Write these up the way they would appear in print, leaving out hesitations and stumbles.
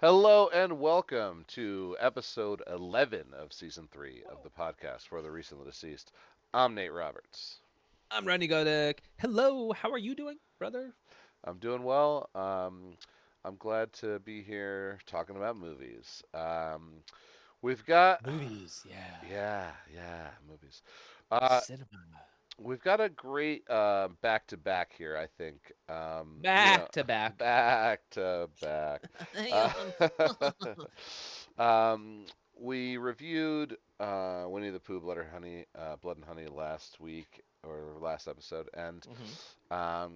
Hello and welcome to episode 11 of season 3 of the podcast for the recently deceased. I'm Nate Roberts. I'm Randy Godek. Hello, how are you doing, brother? I'm doing well. I'm glad to be here talking about movies. We've got, Movies, yeah. yeah, movies. Uh, Cinema. we've got a great back to back here, I think. Back to back. Back to back. Uh, um, we reviewed Winnie the Pooh, Blood and Honey last week or last episode, and hmm um,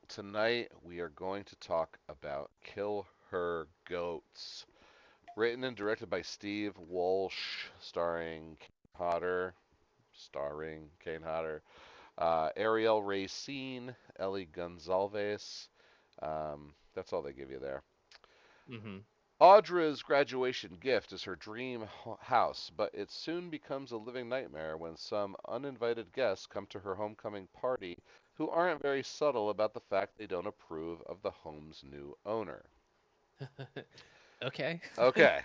tonight we are going to talk about Kill Her Goats, written and directed by Steve Walsh, starring Kane Hodder, Ariel Racine, Ellie Gonzalez. That's all they give you there. hmm Audra's graduation gift is her dream house, but it soon becomes a living nightmare when some uninvited guests come to her homecoming party who aren't very subtle about the fact they don't approve of the home's new owner. Okay. Okay.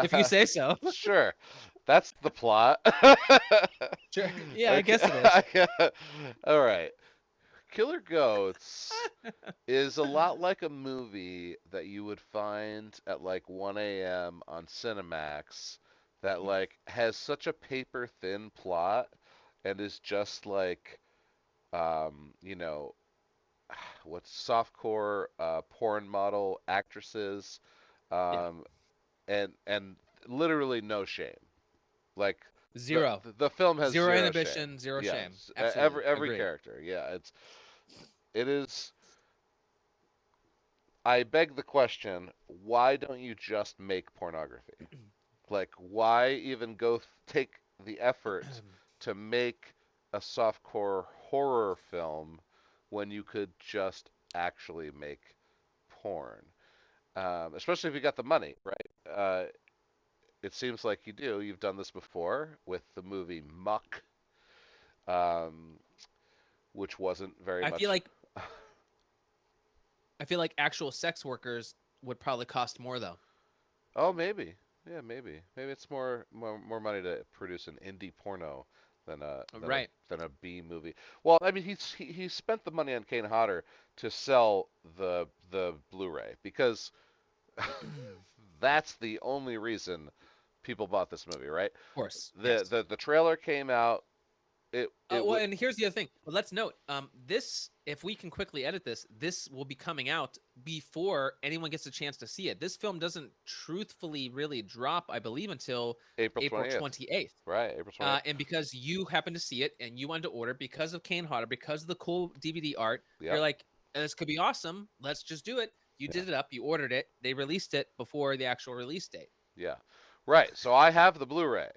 If you say so. Sure. That's the plot. Sure. Yeah, I guess it is. Okay. All right. Killer Goats is a lot like a movie that you would find at like 1 a.m. on Cinemax that like has such a paper thin plot and is just like you know what's softcore porn model actresses Yeah. um and literally no shame. Like the Zero. the film has Zero zero shame. inhibition, zero shame. Yes, Absolutely. every Agree. character. Yeah, it is. I beg the question, why don't you just make pornography? Like, why even take the effort to make a softcore horror film when you could just actually make porn? Especially if you got the money, right? It seems like you do. You've done this before with the movie Muck, um, which wasn't very I feel much. like I feel like actual sex workers would probably cost more though. Oh, maybe. Yeah, maybe it's more money to produce an indie porno than Right. a B movie. Well, I mean, he spent the money on Kane Hodder to sell the Blu-ray because that's the only reason people bought this movie, right? Of course. The Yes. the the trailer came out. It Well, would and here's the other thing. But let's note, this if we can quickly edit this, this will be coming out before anyone gets a chance to see it. This film doesn't truthfully really drop, I believe, until April April 20th, 28th. right? April 20th. And because you happen to see it and you wanted to order because of Kane Hodder, because of the cool DVD art, you're Yep. like, this could be awesome. Let's just do it. You Yeah. did it up. You ordered it. They released it before the actual release date. Yeah. Right. So I have the Blu-ray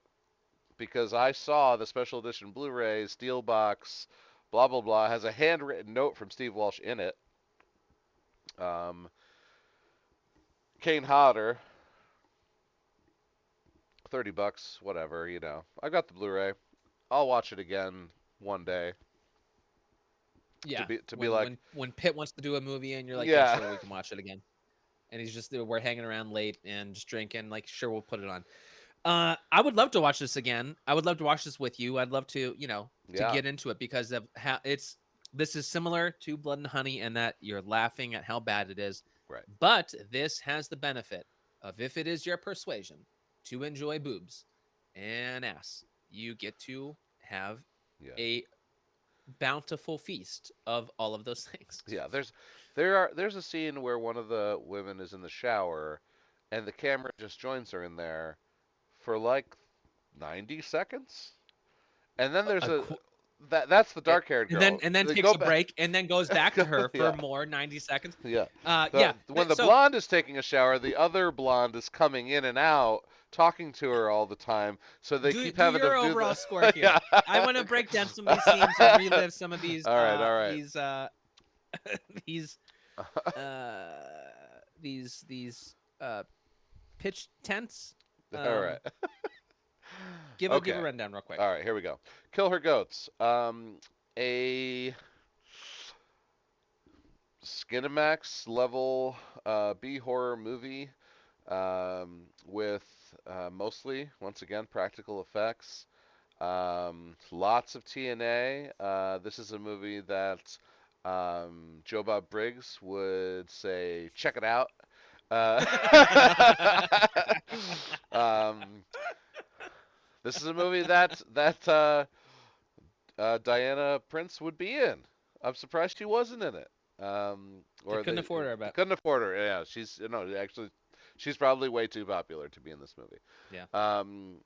because I saw the special edition Blu-ray steel box, blah blah blah, has a handwritten note from Steve Walsh in it. Um, Kane Hodder, $30, whatever, I got the Blu-ray. I'll watch it again one day to Yeah. be When like, when Pitt wants to do a movie and you're like, yeah, yeah, sure, we can watch it again. And he's just we're hanging around late and just drinking. Like, sure, we'll put it on. I would love to watch this again. I would love to watch this with you. I'd love to, to yeah, get into it because of how it's. This is similar to Blood and Honey, and that you're laughing at how bad it is, right, but this has the benefit of if it is your persuasion to enjoy boobs and ass, you get to have yeah, a bountiful feast of all of those things. yeah. There's a scene where one of the women is in the shower, and the camera just joins her in there for like 90 seconds. And then there's A, a qu- that's the it, dark-haired and then girl. and then They takes go a back. break and then goes back to her for Yeah, more 90 seconds. yeah. Yeah. When the So blonde is taking a shower, the other blonde is coming in and out, talking to her all the time. So they do keep do having to your do overall the. score here. Yeah. I want to break down some of these scenes and relive some of All right, all right, these uh these pitch tents. all right. Um, give a Okay, rundown real quick. all right. Here we go. Kill her goats. A Skinamax level B horror movie with mostly, once again, practical effects. Lots of TNA. This is a movie that Joe Bob Briggs would say, check it out. Uh, um, this is a movie that Diana Prince would be in. I'm surprised she wasn't in it. They Or couldn't afford her, they but couldn't afford her. Yeah, she's no, actually, she's probably way too popular to be in this movie. yeah. Um,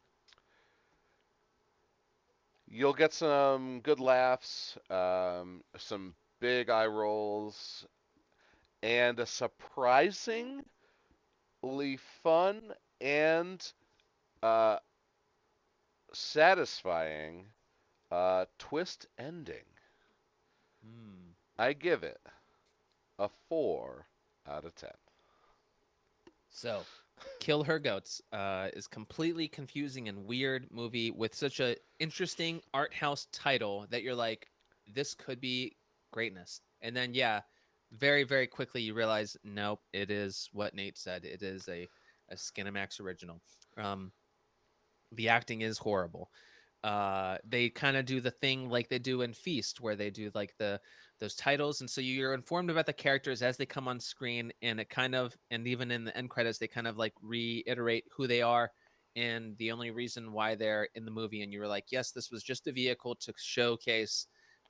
you'll get some good laughs, some big eye rolls, and a surprisingly fun and uh, satisfying twist ending. Hmm. I give it a 4 out of 10. So, Kill Her Goats is completely confusing and weird movie with such a interesting art house title that you're like, this could be greatness. And then yeah, very very quickly you realize, nope, it is what Nate said. It is a Skinamax original. Um, the acting is horrible. They kind of do the thing like they do in Feast, where they do like the those titles, and so you're informed about the characters as they come on screen, and it kind of, and even in the end credits, they kind of like reiterate who they are and the only reason why they're in the movie. And you were like, yes, this was just a vehicle to showcase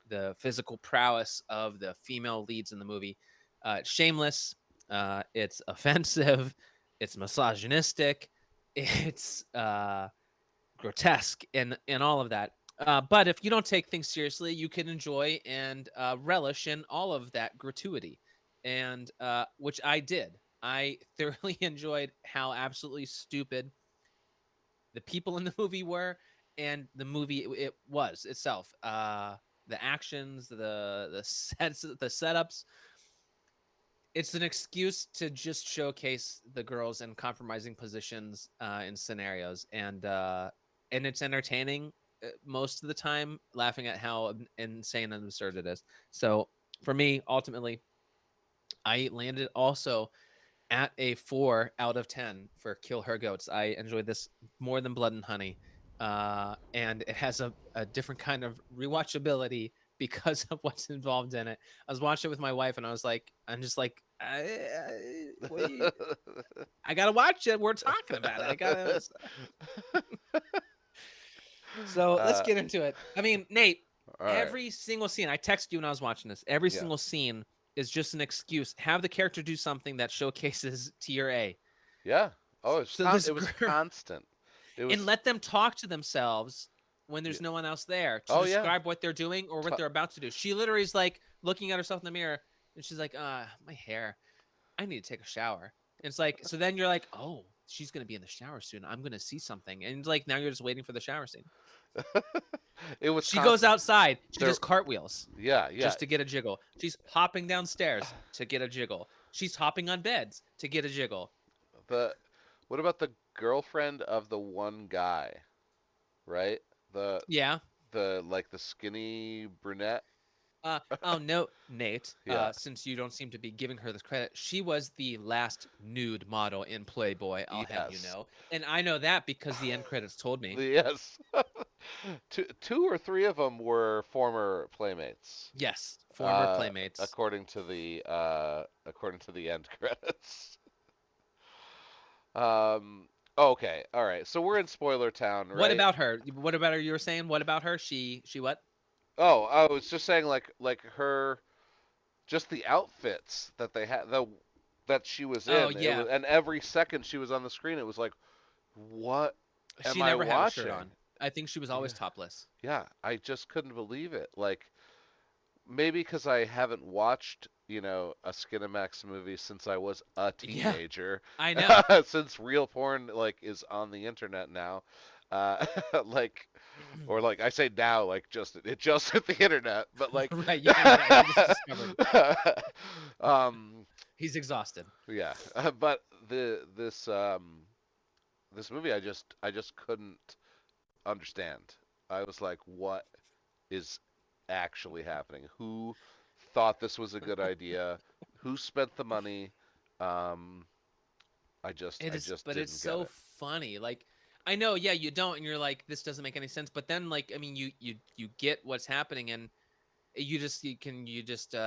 the physical prowess of the female leads in the movie. It's shameless. It's offensive. It's misogynistic. It's grotesque and all of that. But if you don't take things seriously, you can enjoy and relish in all of that gratuity, and which I did. I thoroughly enjoyed how absolutely stupid the people in the movie were, and the movie it was itself. The actions, the sets, the setups, it's an excuse to just showcase the girls in compromising positions in scenarios, and it's entertaining most of the time, laughing at how insane and absurd it is. So for me, ultimately, I landed also at a 4 out of 10 for Kill Her Goats. I enjoyed this more than Blood and Honey, and it has a different kind of rewatchability because of what's involved in it. I was watching it with my wife, and I'm just like, I gotta watch it. We're talking about it. I gotta. So let's uh, get into it. I mean, Nate, all right. every single scene, I texted you when I was watching this. Every Yeah. single scene is just an excuse. Have the character do something that showcases tier A. Yeah. Oh, So this it was girl, constant. It and was let them talk to themselves when yeah. there's no one else there to Oh yeah. describe what they're doing or what T- they're about to do. She literally is like looking at herself in the mirror, and she's like, my hair. I need to take a shower. And it's like, so then you're like, oh, she's gonna be in the shower soon. I'm gonna see something. And like now you're just waiting for the shower scene. it was She goes constant. outside. She There does cartwheels yeah, yeah. just to get a jiggle. She's hopping downstairs to get a jiggle. She's hopping on beds to get a jiggle. The what about the girlfriend of the one guy, right? The Yeah. the skinny brunette? Oh no, Nate. Yeah. Since you don't seem to be giving her the credit, she was the last nude model in Playboy. I'll have you Yes. know, and I know that because the end credits told me. Yes. Two or three of them were former playmates, Yes, former playmates. according to the end credits. Okay, all right. So we're in spoiler town, What right? about her? What about her? You were saying what about her? She what? Oh, I was just saying like her just the outfits that they had that she was Oh in. It yeah, was and every second she was on the screen it was like what am she I never had a shirt watching? on. I think she was always Yeah. topless. Yeah, I just couldn't believe it. Like maybe because I haven't watched, a Skinamax movie since I was a Yeah, teenager, I know. since real porn like is on the internet now, uh, like, or like I say now, like it just hit the internet, but like, Right? Yeah, yeah. He just discovered. um, He's exhausted. yeah, but this movie I just couldn't understand. I was like, what is actually happening? Who thought this was a good idea? Who spent the money? Um, It I is, just but it's didn't get so it. funny. Like, I know, yeah, you don't, and you're like, this doesn't make any sense. But then, like, I mean, you get what's happening, and you just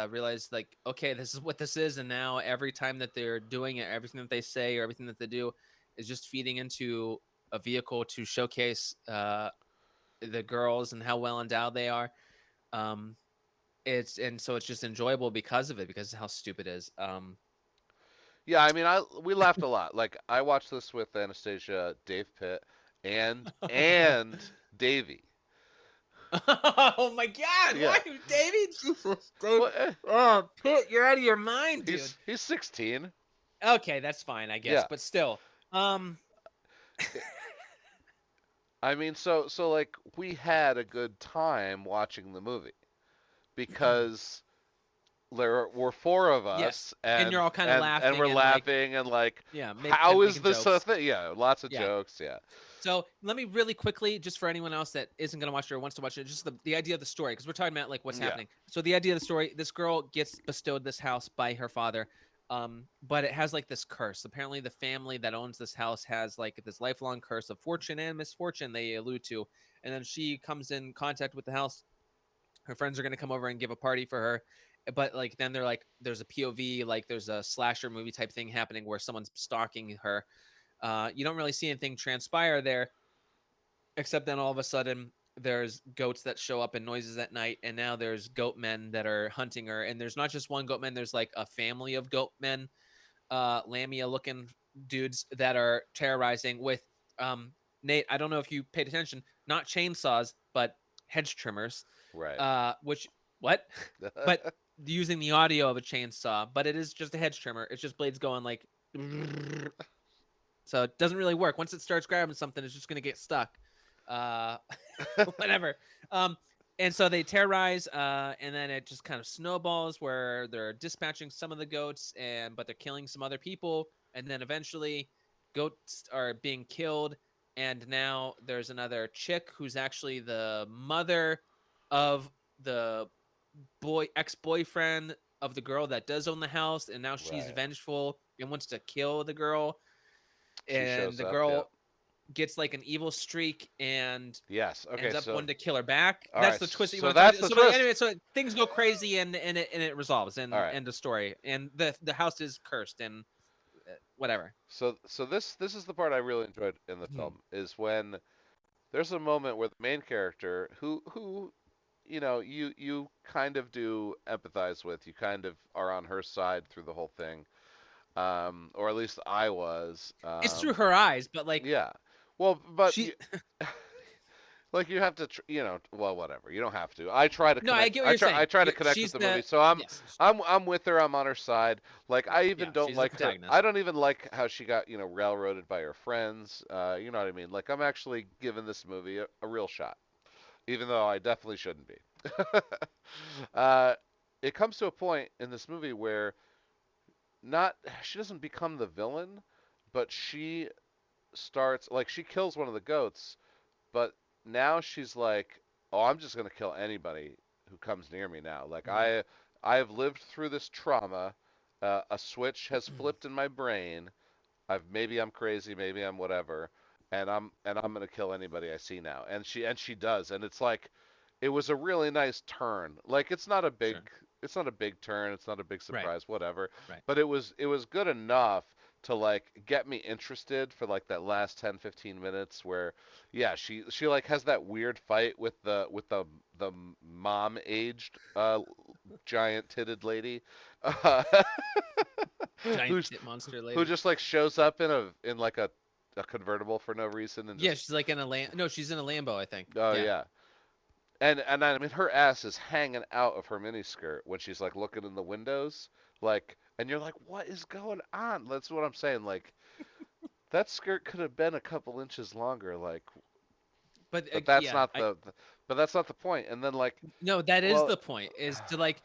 realize, like, okay, this is what this is, and now every time that they're doing it, everything that they say or everything that they do is just feeding into a vehicle to showcase the girls and how well endowed they are. Um, so it's just enjoyable because of it, because of how stupid it is. Yeah, I mean, I we laughed a lot. Like I watched this with Anastasia, Dave Pitt, and Davey. Oh my God! Why, Yeah. Davey? Jesus, Dave. Well, Oh, Pitt, you're out of your mind, dude. he's 16. Okay, that's fine, I guess, Yeah. but still, um, I mean, so like we had a good time watching the movie because there were four of yes, us, and you're all kind of and we're laughing and like, laughing and like, yeah, how is making this a jokes. thing? Yeah, lots of Yeah. jokes. Yeah. So let me really quickly, just for anyone else that isn't going to watch it or wants to watch it, just the idea of the story, because we're talking about like what's Yeah. happening. So the idea of the story: this girl gets bestowed this house by her father, but it has like this curse. Apparently, the family that owns this house has like this lifelong curse of fortune and misfortune. They allude to, and then she comes in contact with the house. Her friends are going to come over and give a party for her, but like then they're like, there's a POV, like there's a slasher movie type thing happening where someone's stalking her. You don't really see anything transpire there, except then all of a sudden there's goats that show up and noises at night, and now there's goat men that are hunting her, and there's not just one goat man, there's like a family of goat men, lamia looking dudes that are terrorizing with, um Nate, I don't know if you paid attention, not chainsaws but hedge trimmers, Right. which, what? But using the audio of a chainsaw, but it is just a hedge trimmer, it's just blades going like, so it doesn't really work. Once it starts grabbing something, it's just going to get stuck. Uh, whatever. Um, and so they terrorize, and then it just kind of snowballs where they're dispatching some of the goats, but they're killing some other people, and then eventually goats are being killed, and now there's another chick who's actually the mother of the ex-boyfriend of the girl that does own the house, and now she's Right. vengeful and wants to kill the girl, She and shows the up. Yep. girl gets like an evil streak and Yes. Okay. ends up So wanting to kill her back. all That's right. the twist that you So want to talk that's to. the So, but twist. anyway, so things go crazy, and it resolves, All and right. end of story. And the house is cursed and whatever. So this is the part I really enjoyed in the film is when there's a moment where the main character who you kind of do empathize with, you kind of are on her side through the whole thing, or at least I was. It's through her eyes, but like Yeah. Well, but she. like you have to, well, whatever. You don't have to. I try to No, I connect. get what you're I saying. try to connect with She's the movie, the so yes, I'm with her. I'm on her side. Like I even yeah, don't she's the like her. I protagonist. don't even like how she got railroaded by her friends. You know what I mean? Like I'm actually giving this movie a real shot, even though I definitely shouldn't be. uh, it comes to a point in this movie where not she doesn't become the villain, but she starts like she kills one of the goats, but now she's like, "Oh, I'm just gonna kill anybody who comes near me now." Like Hmm. I have lived through this trauma. A switch has flipped in my brain. Maybe I'm crazy, maybe I'm whatever, and I'm gonna kill anybody I see now. And she does, and it's like, it was a really nice turn. Like Sure. it's not a big turn, it's not a big Right. surprise, whatever. Right. But it was good enough to like get me interested for like that last 10 15 minutes where yeah she like has that weird fight with the mom aged giant titted lady uh, Giant who's tit monster who lady. just like shows up in like a convertible for no reason and Yeah, just she's like in a No, she's in a Lambo, I think. oh Yeah. yeah. And I mean her ass is hanging out of her miniskirt when she's like looking in the windows, like, and you're like, what is going on? That's what I'm saying. Like that skirt could have been a couple inches longer, like, But but that's yeah, not but that's not the point. And then like, no, that is well, the point. Is to like,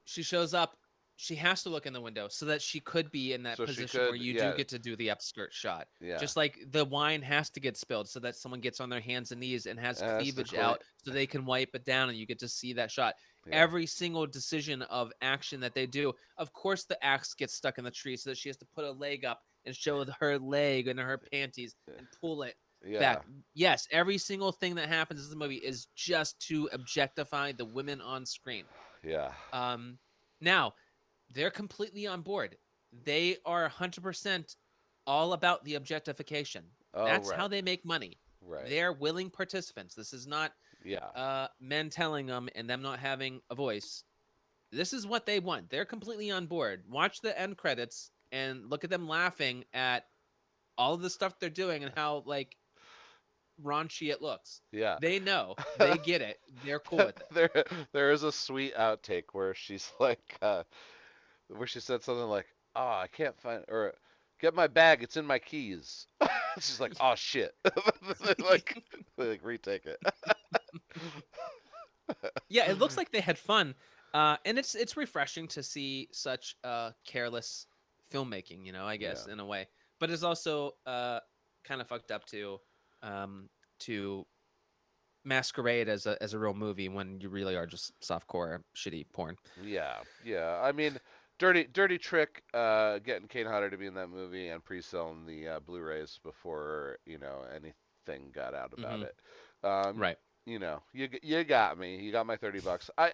she shows up, she has to look in the window so that she could be in that so she position where could, you do yeah, get to do the upskirt shot. yeah. Just like the wine has to get spilled so that someone gets on their hands and knees and has That's the cleavage cle out so they can wipe it down and you get to see that shot. yeah, Every single decision of action that they do, of course, the axe gets stuck in the tree so that she has to put a leg up and show her leg and her panties and pull it Yeah. back. Yes, every single thing that happens in the movie is just to objectify the women on screen. Yeah. Um, Now they're completely on board. They are 100% all about the objectification. Oh, That's how right. they make money. Right. They're willing participants. This is not Yeah. men telling them and them not having a voice. This is what they want. They're completely on board. Watch the end credits and look at them laughing at all of the stuff they're doing and how like raunchy it looks. Yeah. They know. They get it. They're cool with it. there there is a sweet outtake where she's like where she said something like, "Oh, I can't find or get my bag, it's in my keys." She's like, "Oh shit." like they like retake it. Yeah, it looks like they had fun, and it's refreshing to see such careless filmmaking. I Yeah. guess in a way, but it's also kind of fucked up to masquerade as a real movie when you really are just softcore shitty porn. Yeah, yeah. I mean, Dirty Trick, getting Kane Hodder to be in that movie and pre-selling the Blu-rays before anything got out about Hmm. it. Um, Right. you got me. You got my $30. I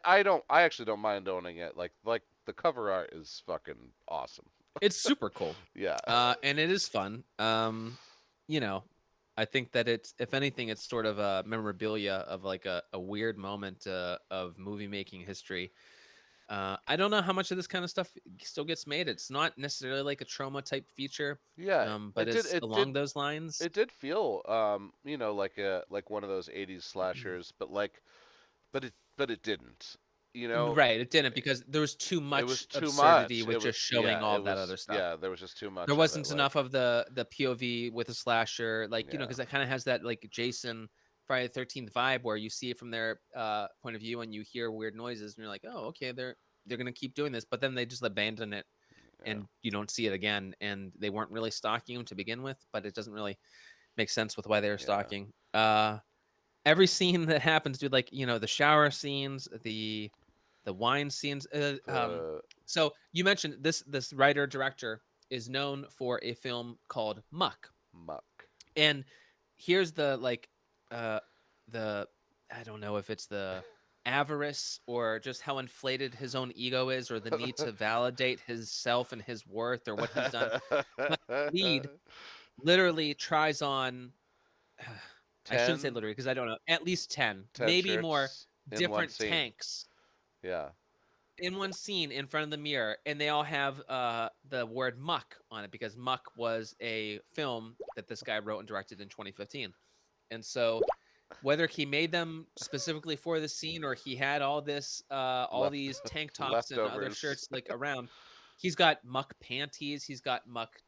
actually don't mind owning it. Like the cover art is fucking awesome. It's super cool, Yeah, and it is fun. You know, I think that it's, if anything, it's sort of a memorabilia of like a weird moment of movie making history. I don't know how much of this kind of stuff still gets made. It's not necessarily like a trauma type feature, yeah. but It did. it's It did. along those lines. It did feel like one of those '80s slashers, but it didn't. You know, Right, it didn't because there was too it much was too absurdity much. with just showing all that other stuff. There was just too There much of it. wasn't Like, enough of the POV with the slasher, like, yeah, because that kind of has that like Jason Friday the 13th vibe where you see it from their point of view and you hear weird noises and you're like, oh, okay, they're gonna keep doing this, but then they just abandon it yeah, and you don't see it again. And they weren't really stalking him to begin with, but it doesn't really make sense with why they were yeah. stalking. Every scene that happens, dude, like the shower scenes, the wine scenes. The So you mentioned this writer director is known for a film called Muck, muck. and here's the like uh the I don't know if it's the avarice or just how inflated his own ego is or the need to validate his self and his worth or what he's done. But lead literally tries on I shouldn't say 10, literally because I don't know, at least 10, 10 maybe more shirts in one different scene. tanks Yeah, in one scene in front of the mirror, and they all have the word muck on it because Muck was a film that this guy wrote and directed in 2015. And so whether he made them specifically for the scene or he had all left these tank tops and other leftovers. shirts like around, he's got Muck panties, he's got Muck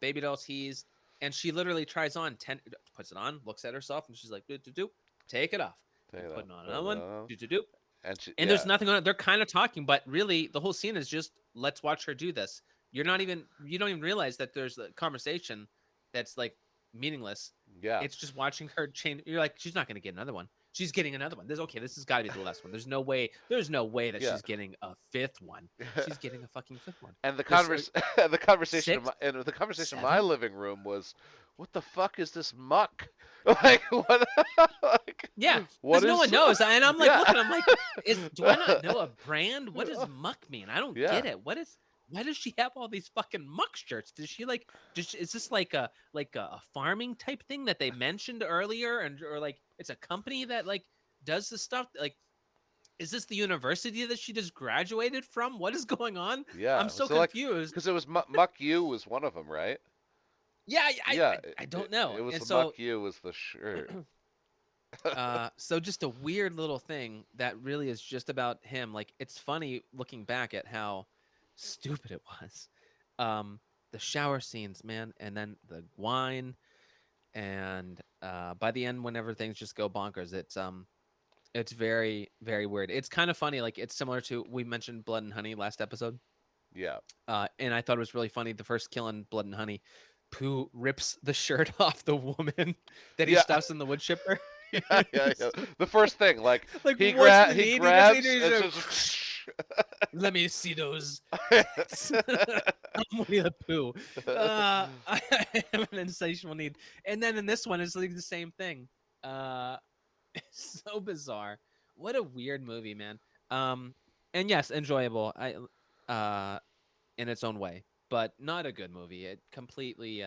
baby doll tees, and she literally tries on 10, puts it on, looks at herself, and she's like, do do do, take it off, Take and it off. putting on Put it another one, on. do do do, And she, and there's yeah, nothing on it. They're kind of talking, but really the whole scene is just let's watch her do this. You don't even realize that there's a conversation that's like meaningless. yeah, It's just watching her change. You're like, she's not going to get another one. She's getting another one. This okay. This has got to be the last one. There's no way. There's no way that yeah. she's getting a fifth one. She's getting a fucking fifth one. And There's the conversation six, the conversation in my seven. living room was, "What the fuck is this muck? Like what? like Yeah, what because no one is? knows. And I'm like Yeah, looking. I'm like, do I not know a brand? What does muck mean? I don't yeah, get it. Why does she have all these fucking muck shirts? Does she like? Is this like a farming type thing that they mentioned earlier, and or like it's a company that like does this stuff? Like, is this the university that she just graduated from? What is going on? I'm yeah. so So like, confused. because it was Muck U was one of them, right? Yeah, Yeah, I don't know. it was And the so Muck U was the shirt. so just a weird little thing that really is just about him. Like it's funny looking back at how stupid it was. Um, the shower scenes, man, and then the wine, and by the end, whenever things just go bonkers, it's very very weird. It's kind of funny. Like it's similar to we mentioned Blood and Honey last episode, Yeah, and I thought it was really funny. The first kill in Blood and Honey, Pooh rips the shirt off the woman that he yeah, stuffs in the wood chipper. yeah, yeah, yeah. The first thing, like Like, what's the he need? He doesn't need grabs to. and He's like, just Let me see those tits. I'm Winnie the Pooh. I have an insatiable need. And then in this one, it's like the same thing. Uh, it's so bizarre. What a weird movie, man. Um, and yes, enjoyable. Uh, in its own way, but not a good movie. It completely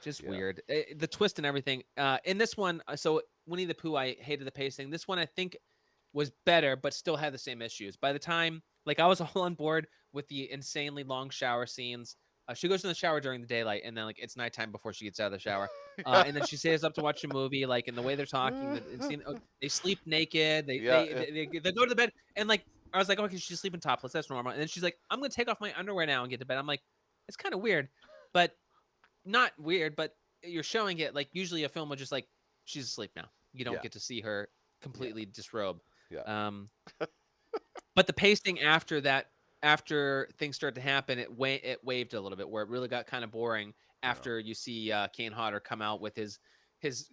just Yeah. weird. The twist and everything. In this one, so Winnie the Pooh, I hated the pacing. This one, I think, was better, but still had the same issues. By the time, like, I was all on board with the insanely long shower scenes. She goes in the shower during the daylight, and then like it's nighttime before she gets out of the shower. And then she stays up to watch a movie. Like, in the way they're talking, and seeing, they sleep naked. They Yeah, they, they they go to the bed, and like I was like, okay, she's sleeping topless. That's normal. And then she's like, I'm gonna take off my underwear now and get to bed. I'm like, it's kind of weird, but not weird, but you're showing it like usually a film would just like she's asleep now. You don't yeah, get to see her yeah, completely disrobe. yeah. Um, but the pacing after that, after things start to happen, it waved a little bit where it really got kind of boring No. after you see Kane Hodder come out with his his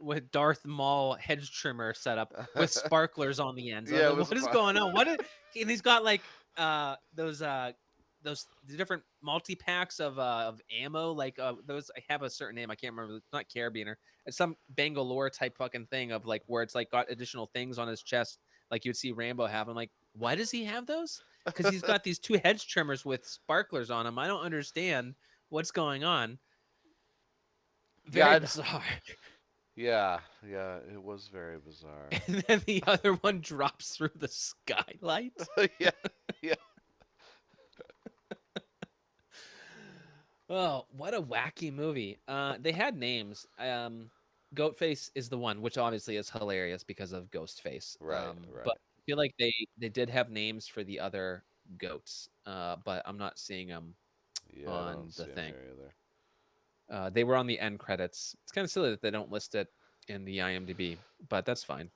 with Darth Maul hedge trimmer setup with sparklers on the ends. I was Yeah, it like, was what a is fun. going on? And he's got like those different multi packs of ammo. Like those I have a certain name. I can't remember. It's not carabiner. It's some Bangalore type fucking thing of like where it's like got additional things on his chest like you'd see Rambo have. I'm like, why does he have those? Because he's got these two hedge trimmers with sparklers on them. I don't understand what's going on. Yeah, Very bizarre. yeah, yeah. It was very bizarre. And then the other one drops through the skylight. Yeah, yeah. Oh, what a wacky movie. They had names. Goatface is the one, which obviously is hilarious because of Ghostface. Right, But right. I feel like they did have names for the other goats. But I'm not seeing them Yeah, I don't on the see him thing. here either. They were on the end credits. It's kind of silly that they don't list it in the IMDb, but that's fine.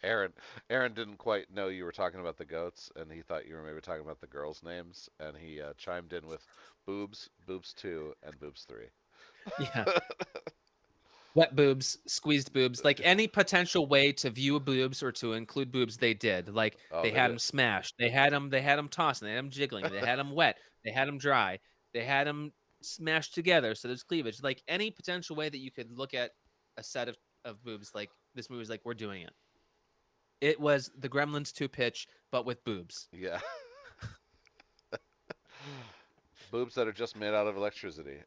Aaron, Aaron didn't quite know you were talking about the goats, and he thought you were maybe talking about the girls' names, and he chimed in with boobs, boobs two, and boobs three. Yeah. Wet boobs, squeezed boobs, like any potential way to view boobs or to include boobs, they did. Like Oh, they they had did. them smashed, they had them tossing, they had them jiggling, they had them wet, they had them dry, they had them smashed together. So there's cleavage. Like any potential way that you could look at a set of boobs, like this movie's like we're doing it. It was the Gremlins 2 pitch, but with boobs. Yeah. Boobs that are just made out of electricity.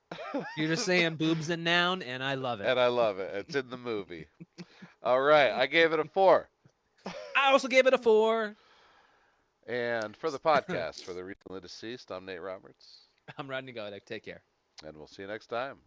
You're just saying boobs and noun, and I love it. And I love it. It's in the movie. All right, I gave it a 4. I also gave it a 4. And for the podcast, for the recently deceased, I'm Nate Roberts. I'm Rodney Godek. Take care. And we'll see you next time.